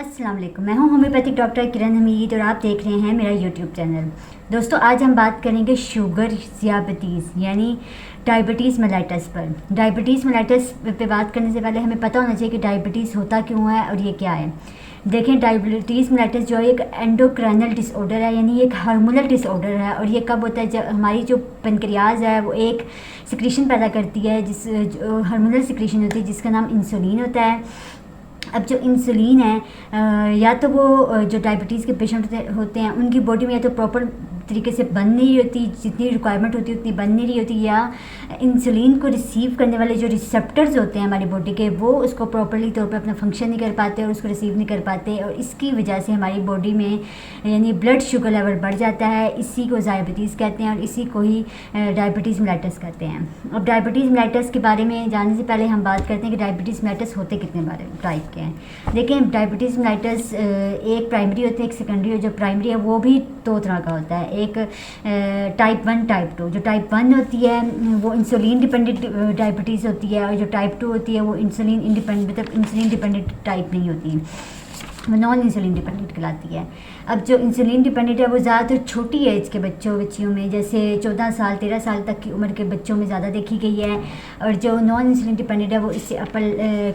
अस्सलाम वालेकुम। मैं हूं होम्योपैथिक डॉक्टर किरण हमीद और आप देख रहे हैं मेरा यूट्यूब चैनल। दोस्तों, आज हम बात करेंगे शुगर ज़ियाबतीस यानी डायबिटीज़ मेलाइटस पर। डायबिटीज़ मेलाइटस पे बात करने से पहले हमें पता होना चाहिए कि डायबिटीज़ होता क्यों है और ये क्या है। देखें, डायबिटीज़ मेलाइटस जो है एक एंडोक्राइनल डिसऑर्डर है, यानी एक हार्मोनल डिसऑर्डर है। और ये कब होता है? जब हमारी जो पेनक्रियाज है वो एक सिक्रीशन पैदा करती है, जो हार्मोनल सिक्रीशन होती है, जिसका नाम इंसुलिन होता है। अब जो इंसुलिन है या तो वो जो डायबिटीज़ के पेशेंट होते हैं उनकी बॉडी में या तो प्रॉपर तरीके से बन नहीं होती, जितनी रिक्वायरमेंट होती है उतनी बन नहीं रही होती, या इंसुलिन को रिसीव करने वाले जो रिसेप्टर्स होते हैं हमारी बॉडी के, वो उसको प्रॉपरली तौर पे अपना फंक्शन नहीं कर पाते और उसको रिसीव नहीं कर पाते, और इसकी वजह से हमारी बॉडी में यानी ब्लड शुगर लेवल बढ़ जाता है। इसी को डायबिटीज़ कहते हैं और इसी को ही डायबिटीज़ मेलाइटस कहते हैं। अब डायबिटीज़ मेलाइटस के बारे में जानने से पहले हम बात करते हैं कि डायबिटीज़ मेलाइटस होते कितने बारे टाइप के हैं। देखें, डायबिटीज़ मेलाइटस एक प्राइमरी होती है, एक सेकेंडरी। जो प्राइमरी है वो भी दो तरह का होता है, एक टाइप 1 टाइप 2। जो टाइप 1 होती है वो इंसुलिन डिपेंडेंट डायबिटीज़ होती है, और जो टाइप 2 होती है वो इंसुलिन इंडिपेंडेंट, मतलब इंसुलिन डिपेंडेंट टाइप नहीं होती, वो नॉन इंसुलिन डिपेंडेंट कहलाती है। अब जो इंसुलिन डिपेंडेंट है वो ज़्यादातर छोटी एज के बच्चियों में, जैसे 14 साल 13 साल तक की उम्र के बच्चों में ज़्यादा देखी गई है, और जो नॉन इंसुलिन डिपेंडेंट है वो इससे अपर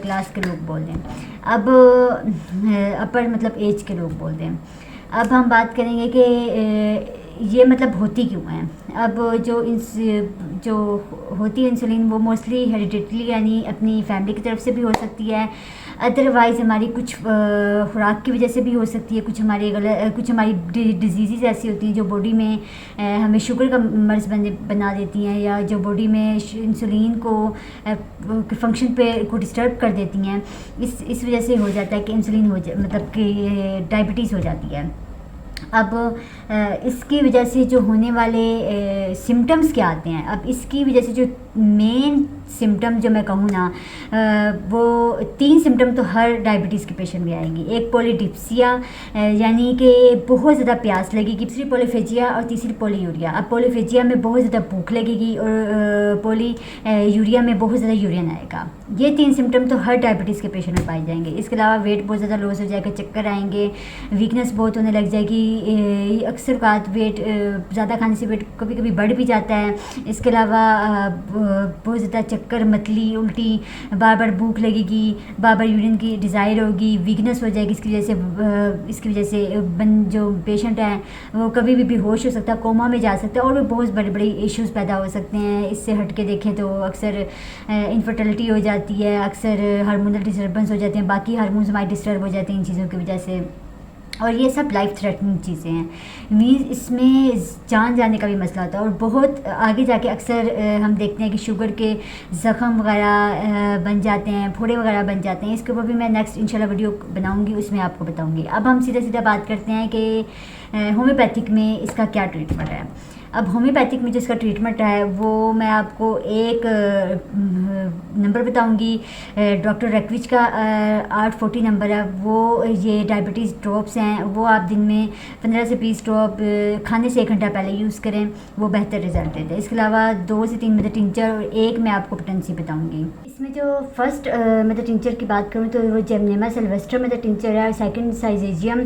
क्लास के लोग बोल दें। अब अपर मतलब एज के लोग बोल दें। अब हम बात करेंगे कि ये मतलब होती क्यों है। अब जो होती है इंसुलिन वो मोस्टली हेरिडिटरी यानी अपनी फैमिली की तरफ से भी हो सकती है, अदरवाइज़ हमारी कुछ खुराक की वजह से भी हो सकती है। कुछ हमारी डिजीज़ ऐसी होती हैं जो बॉडी में हमें शुगर का मर्ज़ बना देती हैं, या जो बॉडी में इंसुलिन को फंक्शन पे को डिस्टर्ब कर देती हैं। इस वजह से हो जाता है कि इंसुलिन मतलब कि डायबिटीज़ हो जाती है। अब इसकी वजह से जो होने वाले सिम्टम्स क्या आते हैं। अब इसकी वजह से जो मेन सिम्टम जो मैं कहूँ ना, वो 3 सिम्टम तो हर डायबिटीज़ के पेशेंट में आएंगी। एक पॉलीडिप्सिया यानी कि बहुत ज़्यादा प्यास लगेगी, दूसरी पॉलीफेजिया और तीसरी पॉलीयूरिया। अब पॉलीफेजिया में बहुत ज़्यादा भूख लगेगी और पॉलीयूरिया में बहुत ज़्यादा यूरिन आएगा। ये 3 सिम्टम तो हर डायबिटीज़ के पेशेंट में पाए जाएंगे। इसके अलावा वेट बहुत ज़्यादा लॉस हो जाएगा, चक्कर आएंगे, वीकनेस बहुत होने लग जाएगी। अक्सर बात वेट ज़्यादा खाने से वेट कभी कभी बढ़ भी जाता है। इसके अलावा बहुत ज़्यादा चक्कर, मतली, उल्टी, बार बार भूख लगेगी, बार बार यूरिन की डिज़ायर होगी, वीकनेस हो जाएगी। इसकी वजह से जो पेशेंट है वो कभी भी बेहोश हो सकता है, कोमा में जा सकता है, और भी बहुत बड़े बड़े इश्यूज़ पैदा हो सकते हैं। इससे हट के देखें तो अक्सर इनफर्टिलिटी हो जाती है, अक्सर हार्मोनल डिस्टर्बेंस हो जाते हैं, बाकी हार्मोन्स हमारे डिस्टर्ब हो जाते हैं इन चीज़ों की वजह से, और ये सब लाइफ थ्रेटनिंग चीज़ें हैं। मीन्स इसमें जान जाने का भी मसला होता है, और बहुत आगे जाके अक्सर हम देखते हैं कि शुगर के ज़ख़म वगैरह बन जाते हैं, फोड़े वगैरह बन जाते हैं। इसके ऊपर भी मैं नेक्स्ट इंशाल्लाह वीडियो बनाऊंगी, उसमें आपको बताऊंगी। अब हम सीधा बात करते हैं कि होम्योपैथिक में इसका क्या ट्रीटमेंट है। अब होम्योपैथिक में जिसका ट्रीटमेंट है वो मैं आपको एक नंबर बताऊंगी, डॉक्टर रेकविच का 840 नंबर है। वो ये डायबिटीज़ ड्रॉप्स हैं, वो आप दिन में 15 से 20 ड्रॉप खाने से 1 घंटा पहले यूज़ करें, वो बेहतर रिजल्ट देते हैं। इसके अलावा 2 से 3 मेथड टिंचर और एक मैं आपको पोटेंसी बताऊँगी। इसमें जो फर्स्ट मेथड टिंचर की बात करूँ तो वो जेमनेमा सिल्वेस्टर मेथड टिंचर है, और सेकंड साइजेजियम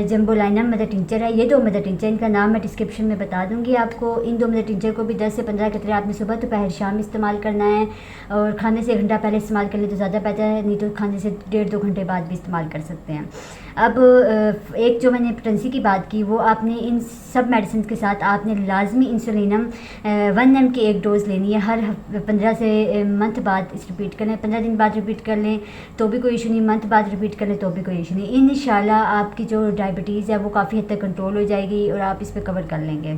जम्बोलाइनम मेथड टिंचर है। ये 2 मेथड टिंचर, इनका नाम मैं डिस्क्रिप्शन में बता दूँगी आपको। इन 2 मेथड टिंचर को भी 10 से 15 कतरे आपने सुबह दोपहर शाम इस्तेमाल करना है, और खाने से 1 घंटा पहले इस्तेमाल कर ले तो ज़्यादा बेहतर है, नहीं तो खाने से 1.5-2 घंटे बाद भी इस्तेमाल कर सकते हैं। अब एक जो मैंने पोटेंसी की बात की, वो आपने इन सब मेडिसिन के साथ आपने लाजमी इंसुलिनम 1 mg की एक डोज़ लेनी है। हर 15 से मंथ बाद इस रिपीट कर लें, 15 दिन बाद रिपीट कर लें तो भी कोई इशू नहीं, मंथ बाद रिपीट कर लें तो भी कोई इशू नहीं। इंशाल्लाह आपकी जो डायबिटीज़ है वो काफ़ी हद तक कंट्रोल हो जाएगी और आप इस पर कवर कर लेंगे।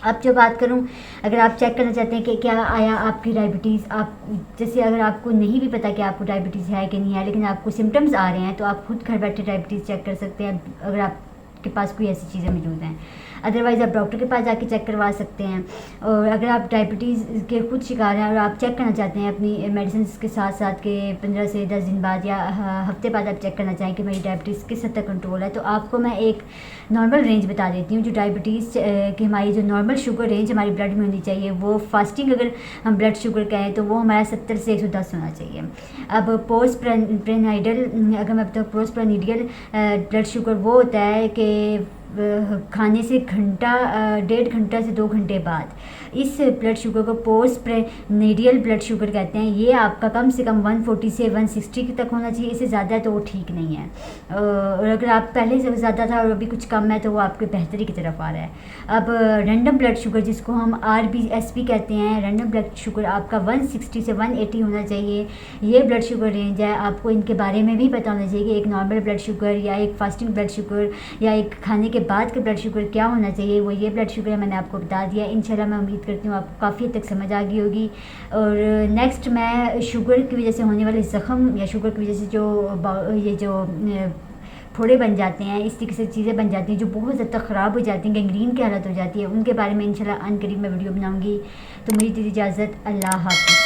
अब जो बात करूं, अगर आप चेक करना चाहते हैं कि क्या आया आपकी डायबिटीज़, आप जैसे अगर आपको नहीं भी पता कि आपको डायबिटीज़ है कि नहीं है, लेकिन आपको सिम्टम्स आ रहे हैं, तो आप खुद घर बैठे डायबिटीज़ चेक कर सकते हैं अगर आपके पास कोई ऐसी चीज़ें मौजूद हैं। अदरवाइज़ आप डॉक्टर के पास जाके चेक करवा सकते हैं। और अगर आप डायबिटीज़ के खुद शिकार हैं और आप चेक करना चाहते हैं अपनी मेडिसिन के साथ साथ के 15 से 10 दिन बाद या हफ्ते बाद आप चेक करना चाहें कि मेरी डायबिटीज़ किस हद तक कंट्रोल है, तो आपको मैं एक नॉर्मल रेंज बता देती हूँ। जो डायबिटीज़ की हमारी जो नॉर्मल शुगर रेंज हमारी ब्लड में होनी चाहिए, वो फास्टिंग अगर हम ब्लड शुगर कहें तो वो हमारा 70 से 110 होना चाहिए। अब पोस्ट प्रेनाइडल अगर मैं बताऊँ, पोस्ट प्रेनाइडियल ब्लड शुगर वो होता है कि खाने से घंटा 1.5 घंटा से 2 घंटे बाद। इस ब्लड शुगर को पोस्ट प्रेनाइडियल ब्लड शुगर कहते हैं। ये आपका कम से कम 140 से 160 तक होना चाहिए, इससे ज़्यादा तो वो ठीक नहीं है। और अगर आप पहले से ज़्यादा था और अभी कुछ कम है तो वो आपके बेहतरी की तरफ आ रहा है। अब रैंडम ब्लड शुगर जिसको हम RBSP कहते हैं, रैंडम ब्लड शुगर आपका 160 से 180 होना चाहिए। ये ब्लड शुगर रेंज है। आपको इनके बारे में भी पता होना चाहिए कि एक नॉर्मल ब्लड शुगर या एक फास्टिंग ब्लड शुगर या एक खाने के बाद का ब्लड शुगर क्या होना चाहिए। वो ये ब्लड शुगर है, मैंने आपको बता दिया। इंशाल्लाह मैं उम्मीद करती हूँ आपको काफ़ी हद तक समझ आ गई होगी। और नेक्स्ट मैं शुगर की वजह से होने वाले ज़ख़म या शुगर की वजह से जो फोड़े बन जाते हैं, इस तरीके से चीज़ें बन जाती हैं जो बहुत ज़्यादा ख़राब हो जाती हैं, गैंग्रीन की हालत हो जाती है, उनके बारे में इंशाल्लाह अनकरीब मैं वीडियो बनाऊँगी। तो मुझे दीजिए इजाज़त। अल्लाह हाफ़िज़।